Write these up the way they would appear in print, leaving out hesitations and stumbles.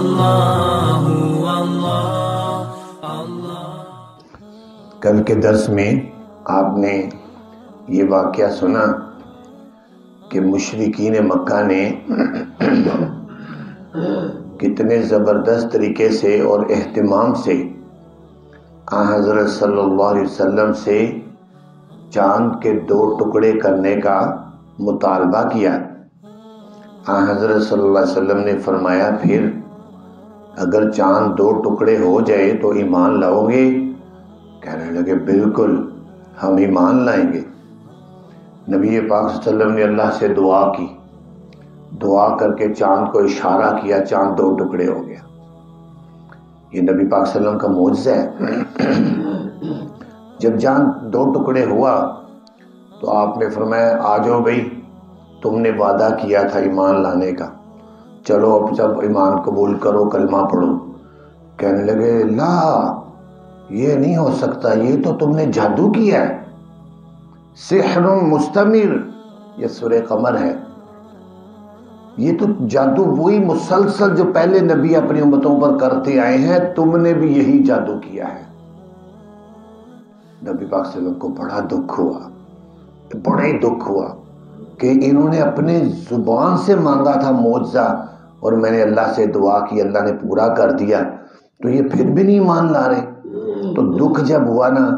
اللہ اللہ۔ کل کے درس میں آپ نے یہ واقعہ سنا کہ مشرکین مکہ نے کتنے زبردست طریقے سے اور اہتمام سے حضرت صلی اللہ علیہ وسلم سے چاند کے 2 ٹکڑے کرنے کا مطالبہ کیا۔ حضرت صلی اللہ علیہ وسلم نے فرمایا پھر اگر چاند 2 ٹکڑے ہو جائے تو ایمان لاؤ گے؟ کہنے لگے بالکل ہم ایمان لائیں گے۔ نبی پاک صلی اللہ علیہ وسلم نے اللہ سے دعا کی، دعا کر کے چاند کو اشارہ کیا، چاند 2 ٹکڑے ہو گیا۔ یہ نبی پاک صلی اللہ علیہ وسلم کا معجزہ ہے۔ جب چاند 2 ٹکڑے ہوا تو آپ نے فرمایا آ جاؤ بھائی، تم نے وعدہ کیا تھا ایمان لانے کا، چلو اب سب ایمان قبول کرو، کلمہ پڑھو۔ کہنے لگے لا، یہ نہیں ہو سکتا، یہ تو تم نے جادو کیا ہے، سحر مستمر، یہ سورہ قمر ہے، یہ تو جادو وہی مسلسل جو پہلے نبی اپنی امتوں پر کرتے آئے ہیں، تم نے بھی یہی جادو کیا ہے۔ نبی پاک صلی اللہ علیہ وسلم کو بڑا دکھ ہوا، بڑا ہی دکھ ہوا کہ انہوں نے اپنے زبان سے مانگا تھا معجزہ اور میں نے اللہ سے دعا کی، اللہ نے پورا کر دیا، تو یہ پھر بھی نہیں مان لا رہے۔ تو دکھ جب ہوا نا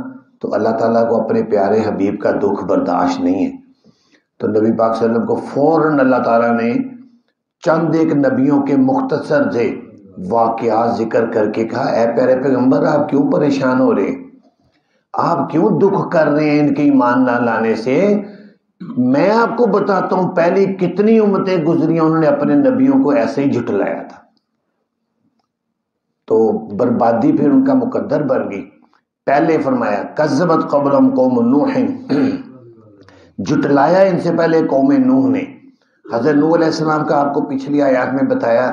تو اللہ تعالیٰ کو اپنے پیارے حبیب کا دکھ برداشت نہیں ہے، تو نبی پاک صلی اللہ علیہ وسلم کو فوراً اللہ تعالیٰ نے چند ایک نبیوں کے مختصر سے واقعات ذکر کر کے کہا اے پیارے پیغمبر آپ کیوں پریشان ہو رہے ہیں، آپ کیوں دکھ کر رہے ہیں ان کے ایمان نہ لانے سے؟ میں آپ کو بتاتا ہوں پہلی کتنی امتیں گزری انہوں نے اپنے نبیوں کو ایسے ہی جھٹلایا تھا، تو بربادی پھر ان کا مقدر بن گئی۔ پہلے فرمایا کذبت قبلہم قوم نوح، جھٹلایا ان سے پہلے قوم نوح نے۔ حضرت نوح علیہ السلام کا آپ کو پچھلی آیات میں بتایا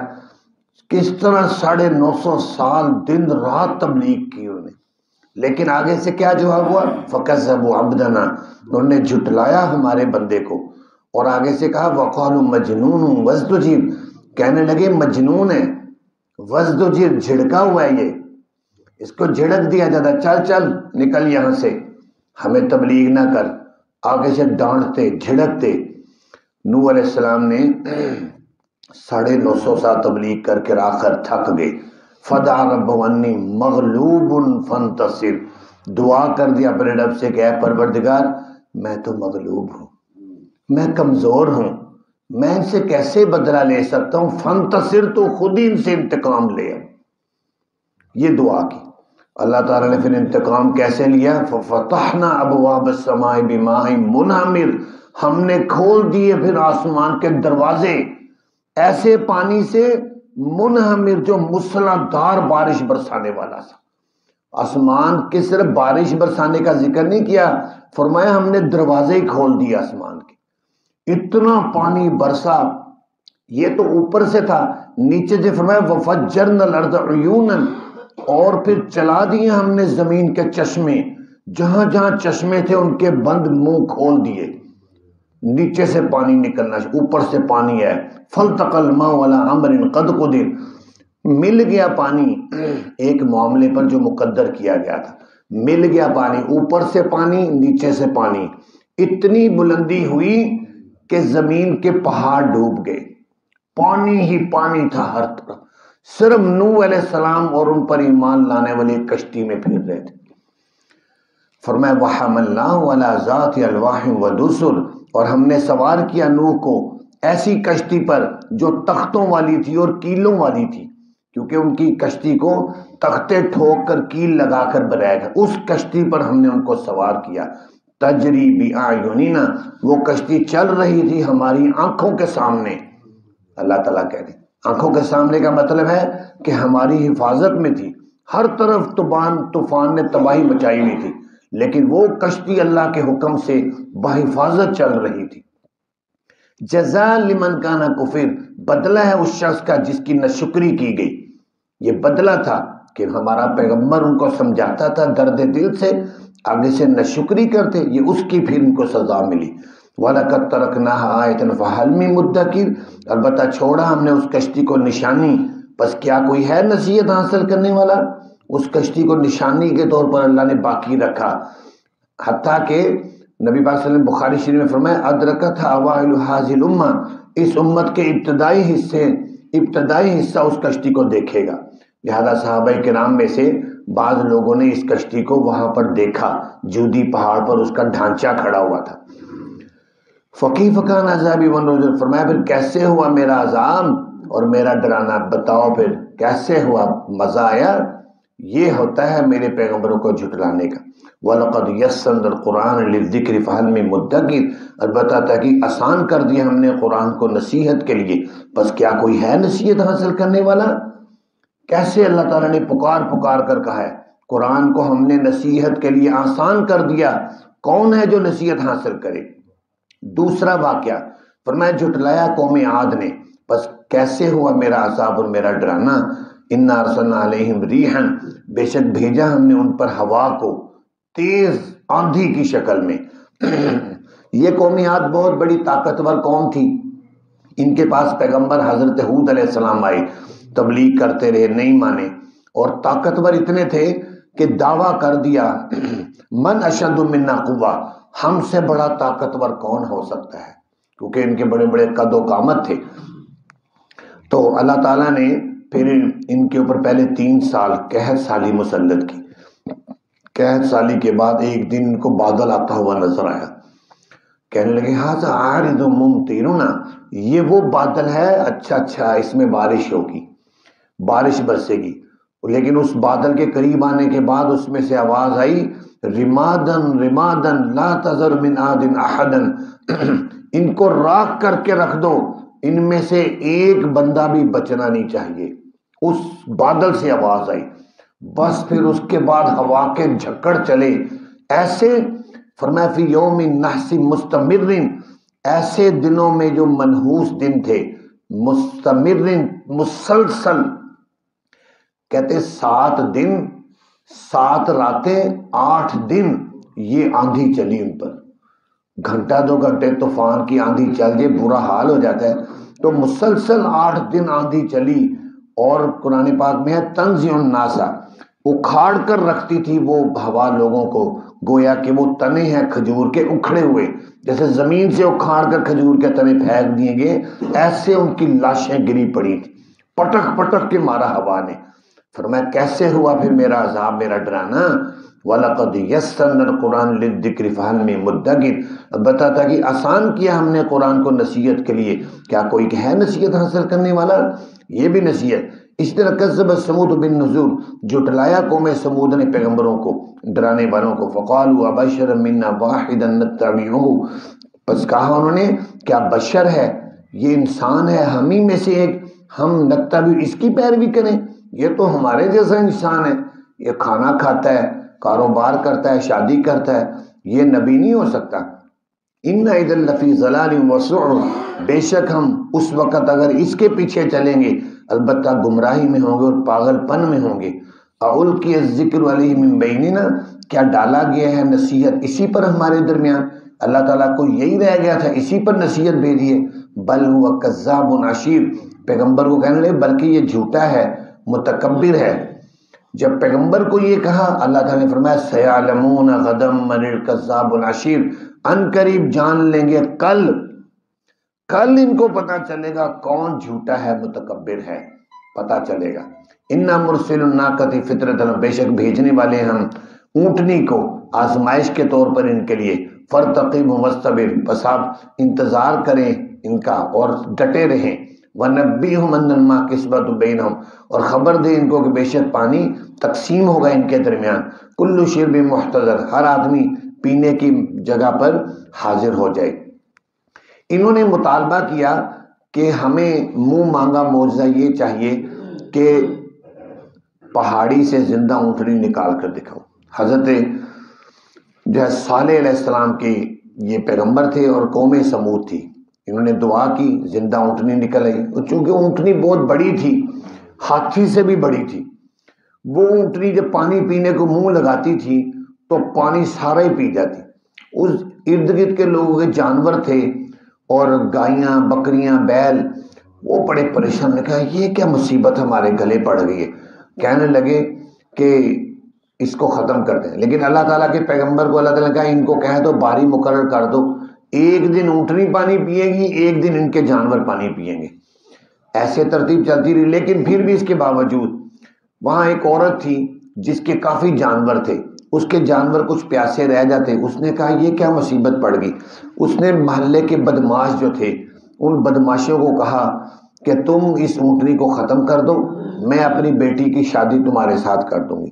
کس طرح 950 سال دن رات تبلیغ کی انہوں نے، لیکن آگے سے کیا جواب ہوا؟ فَكَذَّبُوا عَبْدَنَا، انہوں نے جھٹلایا ہمارے بندے کو، اور آگے سے کہا وَقَالُوا مَجْنُونٌ وَازْدُجِرَ، کہنے لگے مجنون ہے، وَازْدُجِرَ جھڑکا ہوا ہے، یہ اس کو جھڑک دیا جاتا، چل چل نکل یہاں سے، ہمیں تبلیغ نہ کر۔ آگے سے ڈانٹتے جھڑکتے۔ نوح علیہ السلام نے 950 سال تبلیغ کر کے آخر تھک گئے۔ فدعا ربہ انی مغلوب فانتصر، دعا کر دیا اپنے رب سے کہ اے پروردگار میں تو مغلوب ہوں، میں کمزور ہوں، میں ان سے کیسے بدلہ لے سکتا ہوں، فانتصر تو خود ہی ان سے انتقام لے۔ یہ دعا کی اللہ تعالیٰ نے، پھر انتقام کیسے لیا؟ ففتحنا ابواب السماء بماء منہمر، ہم نے کھول دیے پھر آسمان کے دروازے ایسے پانی سے، منہمر جو مسلسل بارش برسانے والا تھا۔ آسمان کے صرف بارش برسانے کا ذکر نہیں کیا، فرمایا ہم نے دروازے ہی کھول دیے آسمان کے، اتنا پانی برسا۔ یہ تو اوپر سے تھا، نیچے سے فرمایا وفجرنا الارض عیونا، اور پھر چلا دیے ہم نے زمین کے چشمے، جہاں جہاں چشمے تھے ان کے بند منہ کھول دیے، نیچے سے پانی نکلنا، اوپر سے پانی ہے۔ فالتقى الماء على امر قد قدر، مل گیا پانی ایک معاملے پر جو مقدر کیا گیا تھا، مل گیا پانی، اوپر سے پانی نیچے سے پانی، اتنی بلندی ہوئی کہ زمین کے پہاڑ ڈوب گئے، پانی ہی پانی تھا ہر طرف، صرف نوح علیہ السلام اور ان پر ایمان لانے والی کشتی میں پھر رہے تھے۔ فرمایا وَحَمَلْنَاهُ عَلَى ذَاتِ أَلْوَاحٍ وَدُسُرٍ، اور ہم نے سوار کیا نوح کو ایسی کشتی پر جو تختوں والی تھی اور کیلوں والی تھی، کیونکہ ان کی کشتی کو تختے ٹھوک کر کیل لگا کر بنایا گیا، اس کشتی پر ہم نے ان کو سوار کیا۔ تجری بِأَعْيُنِنَا، وہ کشتی چل رہی تھی ہماری آنکھوں کے سامنے۔ اللہ تعالیٰ کہہ رہے آنکھوں کے سامنے کا مطلب ہے کہ ہماری حفاظت میں تھی، ہر طرف طوفان نے تباہی مچائی ہوئی تھی، لیکن وہ کشتی اللہ کے حکم سے بحفاظت چل رہی تھی۔ جزاء لمن کان کفر، بدلہ ہے اس شخص کا جس کی ناشکری کی گئی۔ یہ بدلہ تھا کہ ہمارا پیغمبر ان کو سمجھاتا تھا درد دل سے، آگے سے ناشکری کرتے، یہ اس کی پھر ان کو سزا ملی۔ وَلَقَدْ تَرَكْنَاهَا آیَةً فَهَلْ مِن مُدَّکِرٍ، البتہ چھوڑا ہم نے اس کشتی کو نشانی، بس کیا کوئی ہے نصیحت حاصل کرنے والا؟ اس کشتی کو نشانی کے طور پر اللہ نے باقی رکھا، حتیٰ کہ نبی پاک صلی اللہ علیہ وسلم بخاری شریف میں فرمایا ادرکت اوائل ھذہ الامہ، اس امت کے ابتدائی حصہ اس کشتی کو دیکھے گا۔ لہذا صحابہ کرام میں سے بعض لوگوں نے اس کشتی کو وہاں پر دیکھا، جودی پہاڑ پر اس کا ڈھانچہ کھڑا ہوا تھا۔ فکیف کان عذابی ونذر، فرمایا پھر کیسے ہوا میرا عذاب اور میرا ڈرانا، بتاؤ پھر کیسے ہوا، مزہ آیا؟ یہ ہوتا ہے میرے پیغمبروں کو جھٹلانے کا۔ وَلَقَدْ يَسَّرْنَا الْقُرْآنَ لِلذِّكْرِ فَهَلْ مِن مُدَّكِرٍ، البتہ تحقیق آسان کر دیا ہم نے قرآن کو نصیحت کے لیے، بس کیا کوئی ہے نصیحت حاصل کرنے والا؟ کیسے اللہ تعالیٰ نے پکار کر کہا ہے قرآن کو ہم نے نصیحت کے لیے آسان کر دیا، کون ہے جو نصیحت حاصل کرے؟ دوسرا واقعہ فرمایا جھٹلایا قوم عاد نے، بس کیسے ہوا میرا عذاب اور میرا ڈرانا؟ انا ارسلنا علیہم ریحا، بے شک بھیجا ہم نے ان پر ہوا کو تیز آندھی کی شکل میں۔ یہ قوم عاد بہت بڑی طاقتور قوم تھی، ان کے پاس پیغمبر حضرت ہود علیہ السلام آئے، تبلیغ کرتے رہے، نہیں مانے، اور طاقتور اتنے تھے کہ دعویٰ کر دیا من اشد منا قوہ، ہم سے بڑا طاقتور کون ہو سکتا ہے، کیونکہ ان کے بڑے بڑے قد و قامت تھے۔ تو اللہ تعالیٰ نے پھر ان کے اوپر پہلے 3 سال قحط سالی مسلط کی۔ قحط سالی کے بعد ایک دن ان کو بادل آتا ہوا نظر آیا، کہنے لگے ھذا عارض ممطرنا، یہ وہ بادل ہے، اچھا اس میں بارش ہوگی، بارش برسے گی۔ لیکن اس بادل کے قریب آنے کے بعد اس میں سے آواز آئی رمادن لا تذر من عاد احدا، ان کو راکھ کر کے رکھ دو، ان میں سے ایک بندہ بھی بچنا نہیں چاہیے۔ اس بادل سے آواز آئی، بس پھر اس کے بعد ہوا کے جھکڑ چلے، ایسے فرمایا فی یوم نحس مستمر، ایسے دنوں میں جو منحوس دن تھے، مستمر مسلسل، کہتے 7 دن 7 راتیں 8 دن یہ آندھی چلی ان پر، گھنٹہ 2 گھنٹے طوفان کی آندھی چل جائے برا حال ہو جاتا ہے، تو مسلسل 8 دن آندھی چلی۔ اور قرآن پاک میں ہے تنزع الناس، اکھاڑ کر رکھتی تھی وہ ہوا لوگوں کو، گویا کہ وہ تنے ہیں کھجور کے اکھڑے ہوئے، جیسے زمین سے اکھاڑ کر کھجور کے تنے پھینک دیے گئے، ایسے ان کی لاشیں گری پڑی تھی، پٹک کے مارا ہوا نے۔ فرمایا کیسے ہوا پھر میرا عذاب، میرا ڈرانا؟ وَلَقَدْ يَسَّرْنَا الْقُرْآنَ لِلذِّكْرِ فَهَلْ مِن مُدَّكِرٍ، بتاتا کہ آسان کیا ہم نے قرآن کو نصیحت کے لیے، کیا کوئی ہے نصیحت حاصل کرنے والا؟ یہ بھی نصیحت۔ اسی طرح کذب ثمود بالنذور، جھٹلایا قوم سمود نے پیغمبروں کو، ڈرانے والوں کو، فقالوا ابشرا منا واحدا نتبعه، پس کہا انہوں نے کیا بشر ہے، یہ انسان ہے، ہم ہی میں سے ایک، ہم نتبع اس کی پیروی کریں؟ یہ تو ہمارے جیسا انسان ہے، یہ کھانا کھاتا ہے، کاروبار کرتا ہے، شادی کرتا ہے، یہ نبی نہیں ہو سکتا۔ ان اذا لفی ضلال وسعر، بے شک ہم اس وقت اگر اس کے پیچھے چلیں گے البتہ گمراہی میں ہوں گے اور پاگل پن میں ہوں گے۔ اُلقی الذکر علیہ من بیننا، کیا ڈالا گیا ہے نصیحت اسی پر ہمارے درمیان؟ اللہ تعالیٰ کو یہی رہ گیا تھا، اسی پر نصیحت بھیجی ہے۔ بل هو کذاب عشیر، پیغمبر کو کہنے لگے بلکہ یہ جھوٹا ہے، متکبر ہے۔ جب پیغمبر کو یہ کہا اللہ تعالیٰ نے فرمایا سیعلمون غدا من الکذاب العشیر، ان قریب جان لیں گے، کل ان کو پتا چلے گا کون جھوٹا ہے، متکبر ہے، پتا چلے گا۔ انا مرسل الناقۃ فطرۃ، بے شک بھیجنے والے ہم اونٹنی کو آزمائش کے طور پر ان کے لیے، فرتقب واصطبر، بس آپ انتظار کریں ان کا اور ڈٹے رہیں، وَنَبِّئْهُمْ أَنَّ الْمَاءَ قِسْمَةٌ بَيْنَهُمْ، اور خبر دے ان کو کہ بے شک پانی تقسیم ہوگا ان کے درمیان، کل شرب محتضر، ہر آدمی پینے کی جگہ پر حاضر ہو جائے۔ انہوں نے مطالبہ کیا کہ ہمیں منہ مانگا معجزہ یہ چاہیے کہ پہاڑی سے زندہ اونٹنی نکال کر دکھاؤ۔ حضرت جو ہے صالح علیہ السلام کے یہ پیغمبر تھے اور قوم سمود تھی، انہوں نے دعا کی، زندہ اونٹنی نکل آئی، اور چونکہ اونٹنی بہت بڑی تھی، ہاتھی سے بھی بڑی تھی، وہ اونٹنی جب پانی پینے کو منہ لگاتی تھی تو پانی سارا ہی پی جاتی۔ اس ارد گرد کے لوگوں کے جانور تھے اور گائیاں، بکریاں، بیل، وہ بڑے پریشان نے کہا یہ کیا مصیبت ہمارے گلے پڑ گئی ہے. کہنے لگے کہ اس کو ختم کر دیں. لیکن اللہ تعالیٰ کے پیغمبر کو اللہ تعالیٰ نے کہا ان کو کہہ دو باری مقرر کر دو, ایک دن اونٹنی پانی پیے گی, ایک دن ان کے جانور پانی پئیں گے. ایسے ترتیب چلتی رہی. لیکن پھر بھی اس کے باوجود وہاں ایک عورت تھی جس کے کافی جانور تھے, اس کے جانور کچھ پیاسے رہ جاتے. اس نے کہا یہ کیا مصیبت پڑ گئی. اس نے محلے کے بدماش جو تھے ان بدماشوں کو کہا کہ تم اس اونٹنی کو ختم کر دو, میں اپنی بیٹی کی شادی تمہارے ساتھ کر دوں گی.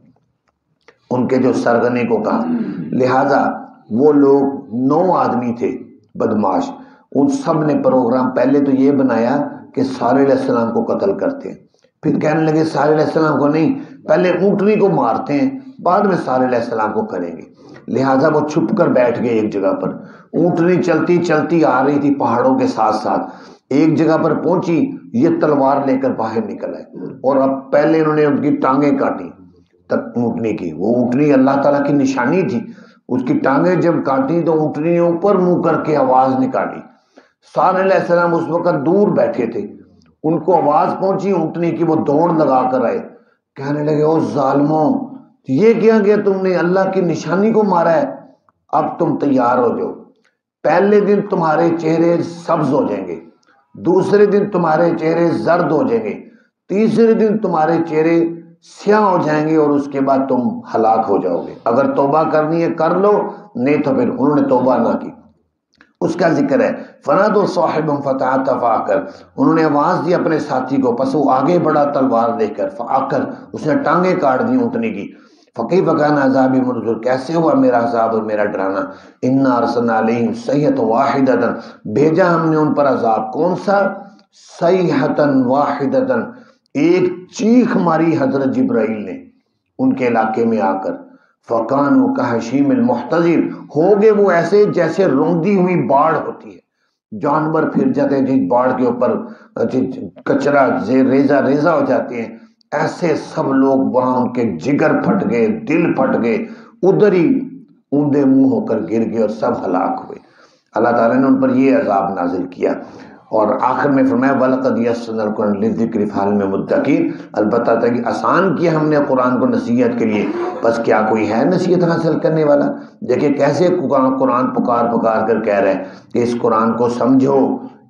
ان کے جو سرغنے کو کہا. لہٰذا وہ لوگ 9 آدمی تھے بدماش, ان سب نے پروگرام پہلے تو یہ بنایا کہ صالح علیہ السلام کو قتل کرتے ہیں. پھر کہنے لگے صالح علیہ السلام کو نہیں, پہلے اونٹنی کو مارتے ہیں, بعد میں صالح علیہ السلام کو کریں گے. لہٰذا وہ چھپ کر بیٹھ گئے ایک جگہ پر. اونٹنی چلتی چلتی آ رہی تھی پہاڑوں کے ساتھ ساتھ, ایک جگہ پر پہنچی, یہ تلوار لے کر باہر نکل آئے. اور اب پہلے انہوں نے ان کی ٹانگیں کاٹی اونٹنی کی. وہ اونٹنی اللہ تعالیٰ کی نشانی تھی. اس کی ٹانگیں جب کاٹی تو اونٹنی نے اوپر منہ کر کے آواز نکالی. صالح علیہ السلام اس وقت دور بیٹھے تھے, ان کو آواز پہنچی اونٹنی کی, وہ دوڑ لگا کر آئے. کہنے لگے او ظالموں, یہ کیا گیا تم نے اللہ کی نشانی کو مارا ہے, اب تم تیار ہو جاؤ. پہلے دن تمہارے چہرے سبز ہو جائیں گے, دوسرے دن تمہارے چہرے زرد ہو جائیں گے, تیسرے دن تمہارے چہرے سیاہ ہو جائیں گے, اور اس کے بعد تم ہلاک ہو جاؤ گے. اگر توبہ کرنی ہے کر لو, نہیں تو پھر. انہوں نے توبہ نہ کی. اس کا ذکر ہے فنادوا صاحبهم فتعاطى فعقر, انہوں نے آواز دی اپنے ساتھی کو, پس وہ آگے بڑھا تلوار لے کر. فعقر, اس نے ٹانگیں کاٹ دی اونٹنی کی. فکیف کان عذابی منذر, کیسے ہوا میرا عذاب اور میرا ڈرانا. انا ارسلنا علیہم صیحۃ واحدۃ, بھیجا ہم نے ان پر عذاب. کون سا؟ صیحۃ واحدۃ, ایک چیخ ماری حضرت جبرائیل نے ان کے علاقے میں آ کر. فَقَانُوا كَحَشِيمِ الْمُحْتَضِرِ, ہو گئے وہ ایسے جیسے روندی ہوئی باڑ ہوتی ہے. جانور پھر جاتے ہیں جس باڑ کے اوپر کچرا ریزہ ریزہ ہو جاتے ہیں, ایسے سب لوگ وہاں, ان کے جگر پھٹ گئے, دل پھٹ گئے, ادھر ہی اوندے منہ ہو کر گر گئے اور سب ہلاک ہوئے. اللہ تعالیٰ نے ان پر یہ عذاب نازل کیا. اور آخر میں فرمایا وَلَقَدْ يَسَّرْنَا الْقُرْآنَ لِلذِّكْرِ فَهَلْ مِن مُدَّكِرٍ, البتہ تھا کہ آسان کیا ہم نے قرآن کو نصیحت کے لیے, بس کیا کوئی ہے نصیحت حاصل کرنے والا. دیکھیں کیسے قرآن پکار پکار کر کہہ رہا ہے کہ اس قرآن کو سمجھو,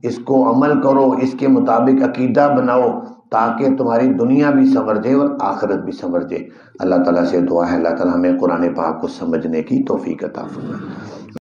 اس کو عمل کرو, اس کے مطابق عقیدہ بناؤ, تاکہ تمہاری دنیا بھی سنور جائے اور آخرت بھی سنور جائے. اللہ تعالیٰ سے دعا ہے اللہ تعالیٰ ہمیں قرآن پاک کو سمجھنے کی توفیق عطا فرمائے.